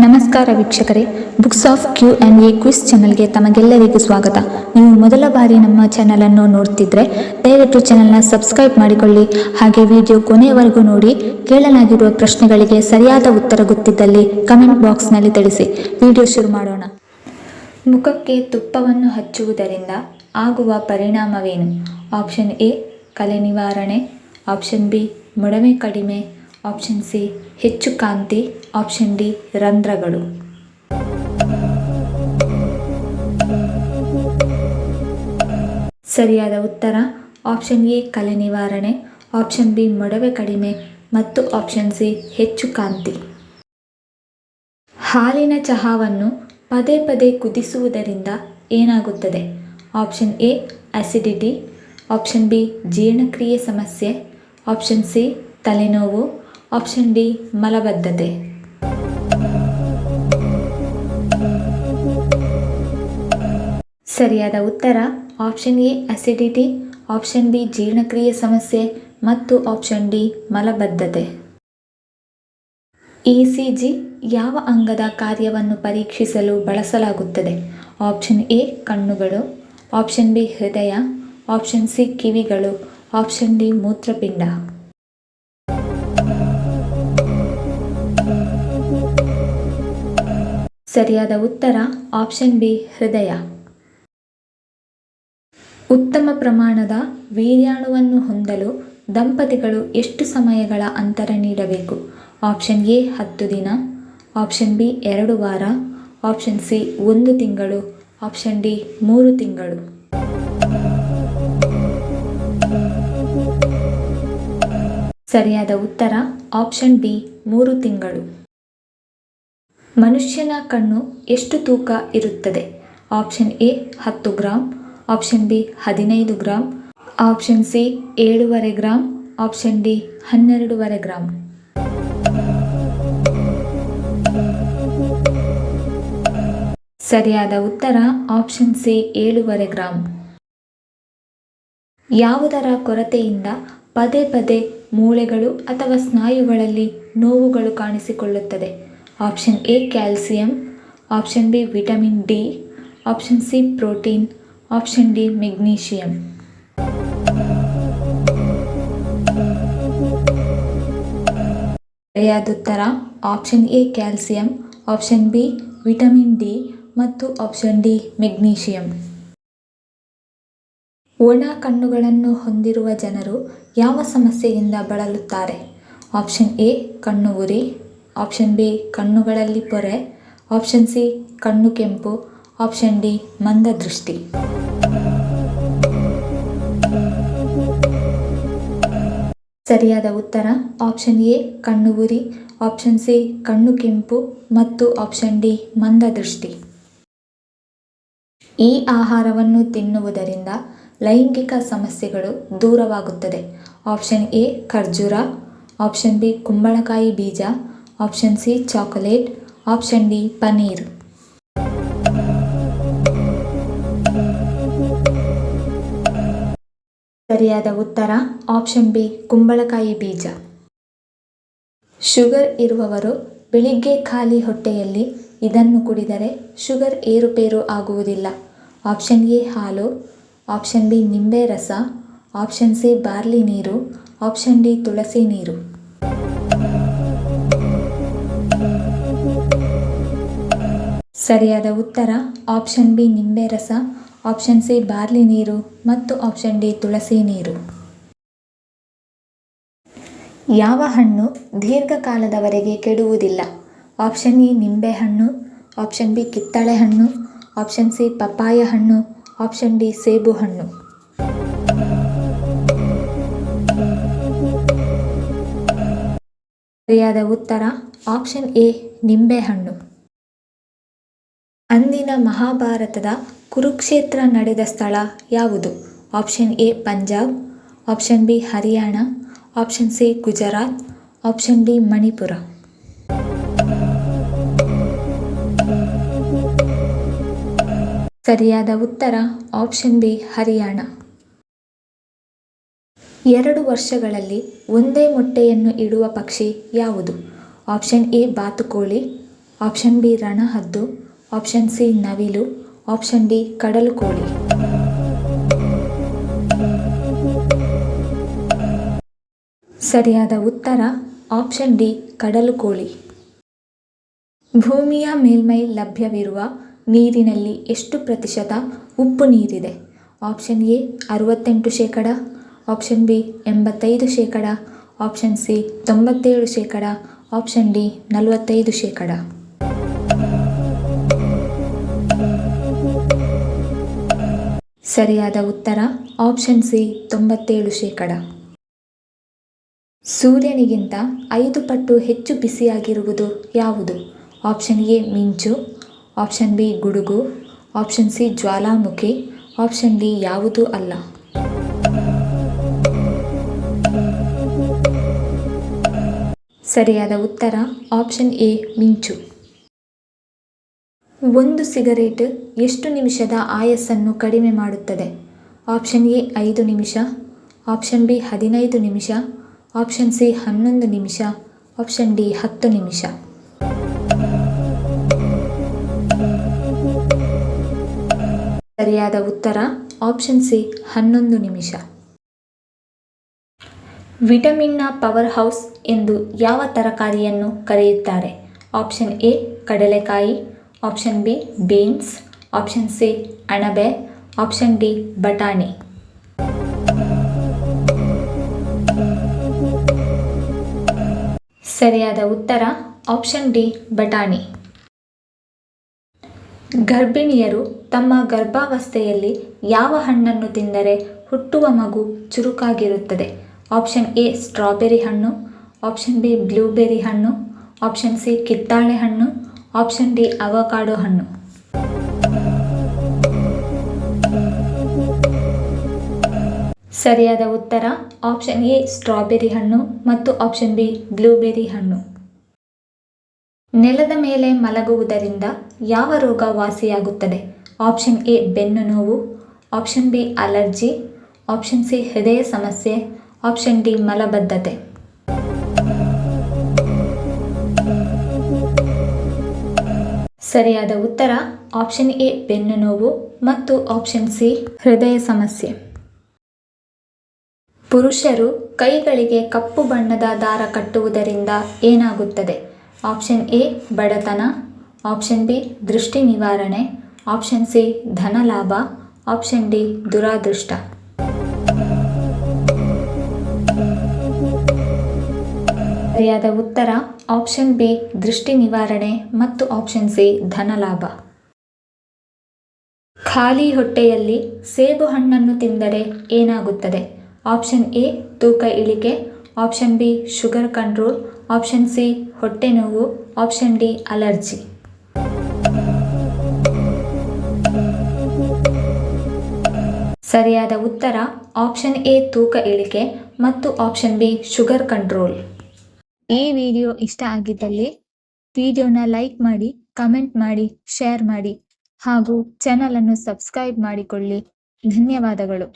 ನಮಸ್ಕಾರ ವೀಕ್ಷಕರೇ, books of Q&A quiz ಚಾನಲ್ಗೆ ತಮಗೆಲ್ಲರಿಗೂ ಸ್ವಾಗತ. ನೀವು ಮೊದಲ ಬಾರಿ ನಮ್ಮ ಚಾನಲನ್ನು ನೋಡ್ತಿದ್ರೆ ದಯವಿಟ್ಟು ಚಾನಲ್ನ ಸಬ್ಸ್ಕ್ರೈಬ್ ಮಾಡಿಕೊಳ್ಳಿ. ಹಾಗೆ ವಿಡಿಯೋ ಕೊನೆಯವರೆಗೂ ನೋಡಿ. ಕೇಳಲಾಗಿರುವ ಪ್ರಶ್ನೆಗಳಿಗೆ ಸರಿಯಾದ ಉತ್ತರ ಗೊತ್ತಿದ್ದಲ್ಲಿ ಕಮೆಂಟ್ ಬಾಕ್ಸ್ನಲ್ಲಿ ತಿಳಿಸಿ. ವಿಡಿಯೋ ಶುರು ಮಾಡೋಣ. ಮುಖಕ್ಕೆ ತುಪ್ಪವನ್ನು ಹಚ್ಚುವುದರಿಂದ ಆಗುವ ಪರಿಣಾಮವೇನು? ಆಪ್ಷನ್ ಎ ಕಲೆ ನಿವಾರಣೆ, ಆಪ್ಷನ್ ಬಿ ಮೊಡವೆ ಕಡಿಮೆ, ಆಪ್ಷನ್ ಸಿ ಹೆಚ್ಚು ಕಾಂತಿ, ಆಪ್ಷನ್ ಡಿ ರಂಧ್ರಗಳು. ಸರಿಯಾದ ಉತ್ತರ ಆಪ್ಷನ್ ಎ ಕಲೆ ನಿವಾರಣೆ, ಆಪ್ಷನ್ ಬಿ ಮೊಡವೆ ಕಡಿಮೆ ಮತ್ತು ಆಪ್ಷನ್ ಸಿ ಹೆಚ್ಚು ಕಾಂತಿ. ಹಾಲಿನ ಚಹಾವನ್ನು ಪದೇ ಪದೇ ಕುದಿಸುವುದರಿಂದ ಏನಾಗುತ್ತದೆ? Option A acidity, option B ಜೀರ್ಣಕ್ರಿಯೆ ಸಮಸ್ಯೆ, ಆಪ್ಷನ್ ಸಿ ತಲೆನೋವು, ಆಪ್ಷನ್ ಡಿ ಮಲಬದ್ಧತೆ. ಸರಿಯಾದ ಉತ್ತರ option A acidity, option B ಜೀರ್ಣಕ್ರಿಯೆ ಸಮಸ್ಯೆ ಮತ್ತು ಆಪ್ಷನ್ ಡಿ ಮಲಬದ್ಧತೆ. ECG ಯಾವ ಅಂಗದ ಕಾರ್ಯವನ್ನು ಪರೀಕ್ಷಿಸಲು ಬಳಸಲಾಗುತ್ತದೆ? ಆಪ್ಷನ್ ಎ ಕಣ್ಣುಗಳು, ಆಪ್ಷನ್ ಬಿ ಹೃದಯ, ಆಪ್ಷನ್ ಸಿ ಕಿವಿಗಳು, ಆಪ್ಷನ್ ಡಿ ಮೂತ್ರಪಿಂಡ. ಸರಿಯಾದ ಉತ್ತರ ಆಪ್ಷನ್ ಬಿ ಹೃದಯ. ಉತ್ತಮ ಪ್ರಮಾಣದ ವೀರ್ಯಾಣುವನ್ನು ಹೊಂದಲು ದಂಪತಿಗಳು ಎಷ್ಟು ಸಮಯಗಳ ಅಂತರ ನೀಡಬೇಕು? ಆಪ್ಷನ್ ಎ 10 ದಿನ, ಆಪ್ಷನ್ ಬಿ 2 ವಾರ, ಆಪ್ಷನ್ ಸಿ 1 ತಿಂಗಳು, ಆಪ್ಷನ್ ಡಿ 3 ತಿಂಗಳು. ಸರಿಯಾದ ಉತ್ತರ ಆಪ್ಷನ್ ಬಿ 3 ತಿಂಗಳು. ಮನುಷ್ಯನ ಕಣ್ಣು ಎಷ್ಟು ತೂಕ ಇರುತ್ತದೆ? Option A 10 gram, option B 15 gram, option C 7.5 gram, option D 12.5 gram. ಸರಿಯಾದ ಉತ್ತರ ಆಪ್ಷನ್ ಸಿ 7.5 ಗ್ರಾಂ. ಯಾವುದರ ಕೊರತೆಯಿಂದ ಪದೇ ಪದೇ ಮೂಳೆಗಳು ಅಥವಾ ಸ್ನಾಯುಗಳಲ್ಲಿ ನೋವುಗಳು ಕಾಣಿಸಿಕೊಳ್ಳುತ್ತದೆ? Option A calcium, option B vitamin D, option C protein, option D magnesium. ಸರಿಯಾದ ಉತ್ತರ option A calcium, option B vitamin D ಮತ್ತು ಆಪ್ಷನ್ ಡಿ ಮೆಗ್ನೀಷಿಯಂ. ಒಣ ಕಣ್ಣುಗಳನ್ನು ಹೊಂದಿರುವ ಜನರು ಯಾವ ಸಮಸ್ಯೆಯಿಂದ ಬಳಲುತ್ತಾರೆ? ಆಪ್ಷನ್ ಎ ಕಣ್ಣು ಉರಿ, ಆಪ್ಷನ್ ಬಿ ಕಣ್ಣುಗಳಲ್ಲಿ ಪೊರೆ, ಆಪ್ಷನ್ ಸಿ ಕಣ್ಣು ಕೆಂಪು, ಆಪ್ಷನ್ ಡಿ ಮಂದದೃಷ್ಟಿ. ಸರಿಯಾದ ಉತ್ತರ ಆಪ್ಷನ್ ಎ ಕಣ್ಣು ಉರಿ, ಆಪ್ಷನ್ ಸಿ ಕಣ್ಣು ಕೆಂಪು ಮತ್ತು ಆಪ್ಷನ್ ಡಿ ಮಂದದೃಷ್ಟಿ. ಈ ಆಹಾರವನ್ನು ತಿನ್ನುವುದರಿಂದ ಲೈಂಗಿಕ ಸಮಸ್ಯೆಗಳು ದೂರವಾಗುತ್ತದೆ? ಆಪ್ಷನ್ ಎ ಖರ್ಜೂರ, ಆಪ್ಷನ್ ಬಿ ಕುಂಬಳಕಾಯಿ ಬೀಜ, option C chocolate, option D paneer. ಸರಿಯಾದ ಉತ್ತರ ಆಪ್ಷನ್ ಬಿ ಕುಂಬಳಕಾಯಿ ಬೀಜ. ಶುಗರ್ ಇರುವವರು ಬೆಳಿಗ್ಗೆ ಖಾಲಿ ಹೊಟ್ಟೆಯಲ್ಲಿ ಇದನ್ನು ಕುಡಿದರೆ ಶುಗರ್ ಏರುಪೇರು ಆಗುವುದಿಲ್ಲ? ಆಪ್ಷನ್ ಎ ಹಾಲು, ಆಪ್ಷನ್ ಬಿ ನಿಂಬೆ ರಸ, ಆಪ್ಷನ್ ಸಿ ಬಾರ್ಲಿ ನೀರು, ಆಪ್ಷನ್ ಡಿ ತುಳಸಿ ನೀರು. ಸರಿಯಾದ ಉತ್ತರ ಆಪ್ಷನ್ ಬಿ ನಿಂಬೆ ರಸ, ಆಪ್ಷನ್ ಸಿ ಬಾರ್ಲಿ ನೀರು ಮತ್ತು ಆಪ್ಷನ್ ಡಿ ತುಳಸಿ ನೀರು. ಯಾವ ಹಣ್ಣು ದೀರ್ಘಕಾಲದವರೆಗೆ ಕೆಡುವುದಿಲ್ಲ? ಆಪ್ಷನ್ ಎ ನಿಂಬೆ ಹಣ್ಣು, ಆಪ್ಷನ್ ಬಿ ಕಿತ್ತಳೆ ಹಣ್ಣು, ಆಪ್ಷನ್ ಸಿ ಪಪ್ಪಾಯ ಹಣ್ಣು, ಆಪ್ಷನ್ ಡಿ ಸೇಬು ಹಣ್ಣು. ಸರಿಯಾದ ಉತ್ತರ ಆಪ್ಷನ್ ಎ ನಿಂಬೆ ಹಣ್ಣು. ಅಂದಿನ ಮಹಾಭಾರತದ ಕುರುಕ್ಷೇತ್ರ ನಡೆದ ಸ್ಥಳ ಯಾವುದು? Option A Punjab, option B Haryana, option C Gujarat, option D Manipur. ಸರಿಯಾದ ಉತ್ತರ ಆಪ್ಷನ್ ಬಿ ಹರಿಯಾಣ. 2 ವರ್ಷಗಳಲ್ಲಿ ಒಂದೇ ಮೊಟ್ಟೆಯನ್ನು ಇಡುವ ಪಕ್ಷಿ ಯಾವುದು? ಆಪ್ಷನ್ ಎ ಬಾತುಕೋಳಿ, ಆಪ್ಷನ್ ಬಿ ರಣಹದ್ದು, ಆಪ್ಷನ್ ಸಿ ನವಿಲು, ಆಪ್ಷನ್ ಡಿ ಕಡಲು ಕೋಳಿ. ಸರಿಯಾದ ಉತ್ತರ ಆಪ್ಷನ್ ಡಿ ಕಡಲು ಕೋಳಿ. ಭೂಮಿಯ ಮೇಲ್ಮೈ ಲಭ್ಯವಿರುವ ನೀರಿನಲ್ಲಿ ಎಷ್ಟು ಪ್ರತಿಶತ ಉಪ್ಪು ನೀರಿದೆ? Option A 68%, option B 85%, option C 97%, option D 45%. ಸರಿಯಾದ ಉತ್ತರ ಆಪ್ಷನ್ ಸಿ 97%. ಸೂರ್ಯನಿಗಿಂತ 5 ಪಟ್ಟು ಹೆಚ್ಚು ಬಿಸಿಯಾಗಿರುವುದು ಯಾವುದು? ಆಪ್ಷನ್ ಎ ಮಿಂಚು, ಆಪ್ಷನ್ ಬಿ ಗುಡುಗು, ಆಪ್ಷನ್ ಸಿ ಜ್ವಾಲಾಮುಖಿ, ಆಪ್ಷನ್ ಡಿ ಯಾವುದೂ ಅಲ್ಲ. ಸರಿಯಾದ ಉತ್ತರ ಆಪ್ಷನ್ ಎ ಮಿಂಚು. ಒಂದು ಸಿಗರೇಟ್ ಎಷ್ಟು ನಿಮಿಷದ ಆಯಸ್ಸನ್ನು ಕಡಿಮೆ ಮಾಡುತ್ತದೆ? ಆಪ್ಷನ್ ಎ 5 ನಿಮಿಷ, ಆಪ್ಷನ್ ಬಿ 15 ನಿಮಿಷ, ಆಪ್ಷನ್ ಸಿ 11 ನಿಮಿಷ, ಆಪ್ಷನ್ ಡಿ 10 ನಿಮಿಷ. ಸರಿಯಾದ ಉತ್ತರ ಆಪ್ಷನ್ ಸಿ 11 ನಿಮಿಷ. ವಿಟಮಿನ್ನ ಪವರ್ ಹೌಸ್ ಎಂದು ಯಾವ ತರಕಾರಿಯನ್ನು ಕರೆಯುತ್ತಾರೆ? ಆಪ್ಷನ್ ಎ ಕಡಲೆಕಾಯಿ, option B beans, option C ಅಣಬೆ, ಆಪ್ಷನ್ ಡಿ ಬಟಾಣಿ. ಸರಿಯಾದ ಉತ್ತರ ಆಪ್ಷನ್ ಡಿ ಬಟಾಣಿ. ಗರ್ಭಿಣಿಯರು ತಮ್ಮ ಗರ್ಭಾವಸ್ಥೆಯಲ್ಲಿ ಯಾವ ಹಣ್ಣನ್ನು ತಿಂದರೆ ಹುಟ್ಟುವ ಮಗು ಚುರುಕಾಗಿರುತ್ತದೆ? ಆಪ್ಷನ್ ಎ ಸ್ಟ್ರಾಬೆರಿ ಹಣ್ಣು, ಆಪ್ಷನ್ ಬಿ ಬ್ಲೂಬೆರಿ ಹಣ್ಣು, ಆಪ್ಷನ್ ಸಿ ಕಿತ್ತಾಳೆ ಹಣ್ಣು, ಆಪ್ಷನ್ ಡಿ ಅವಕಾಡೋ ಹಣ್ಣು. ಸರಿಯಾದ ಉತ್ತರ ಆಪ್ಷನ್ ಎ ಸ್ಟ್ರಾಬೆರಿ ಹಣ್ಣು ಮತ್ತು ಆಪ್ಷನ್ ಬಿ ಬ್ಲೂಬೆರಿ ಹಣ್ಣು. ನೆಲದ ಮೇಲೆ ಮಲಗುವುದರಿಂದ ಯಾವ ರೋಗ ವಾಸಿಯಾಗುತ್ತದೆ? ಆಪ್ಷನ್ ಎ ಬೆನ್ನು ನೋವು, option B allergy, option C ಹೃದಯ ಸಮಸ್ಯೆ, ಆಪ್ಷನ್ ಡಿ ಮಲಬದ್ಧತೆ. ಸರಿಯಾದ ಉತ್ತರ ಆಪ್ಷನ್ ಎ ಬೆನ್ನು ನೋವು ಮತ್ತು ಆಪ್ಷನ್ ಸಿ ಹೃದಯ ಸಮಸ್ಯೆ. ಪುರುಷರು ಕೈಗಳಿಗೆ ಕಪ್ಪು ಬಣ್ಣದ ದಾರ ಕಟ್ಟುವುದರಿಂದ ಏನಾಗುತ್ತದೆ? ಆಪ್ಷನ್ ಎ ಬಡತನ, ಆಪ್ಷನ್ ಬಿ ದೃಷ್ಟಿ ನಿವಾರಣೆ, ಆಪ್ಷನ್ ಸಿ ಧನಲಾಭ, ಆಪ್ಷನ್ ಡಿ ದುರಾದೃಷ್ಟ. ಸರಿಯಾದ ಉತ್ತರ ಆಪ್ಷನ್ ಬಿ ದೃಷ್ಟಿ ನಿವಾರಣೆ ಮತ್ತು ಆಪ್ಷನ್ ಸಿ ಧನಲಾಭ. ಖಾಲಿ ಹೊಟ್ಟೆಯಲ್ಲಿ ಸೇಬು ಹಣ್ಣನ್ನು ತಿಂದರೆ ಏನಾಗುತ್ತದೆ? ಆಪ್ಷನ್ ಎ ತೂಕ ಇಳಿಕೆ, option B sugar control, option C ಹೊಟ್ಟೆ ನೋವು, ಆಪ್ಷನ್ ಡಿ ಅಲರ್ಜಿ. ಸರಿಯಾದ ಉತ್ತರ ಆಪ್ಷನ್ ಎ ತೂಕ ಇಳಿಕೆ ಮತ್ತು ಆಪ್ಷನ್ ಬಿ ಶುಗರ್ ಕಂಟ್ರೋಲ್. ಈ ವಿಡಿಯೋ ಇಷ್ಟ ಆಗಿದ್ದಲ್ಲಿ ವಿಡಿಯೋನ ಲೈಕ್ ಮಾಡಿ, ಕಮೆಂಟ್ ಮಾಡಿ, ಶೇರ್ ಮಾಡಿ ಹಾಗೂ ಚಾನಲನ್ನು ಸಬ್ಸ್ಕ್ರೈಬ್ ಮಾಡಿಕೊಳ್ಳಿ. ಧನ್ಯವಾದಗಳು.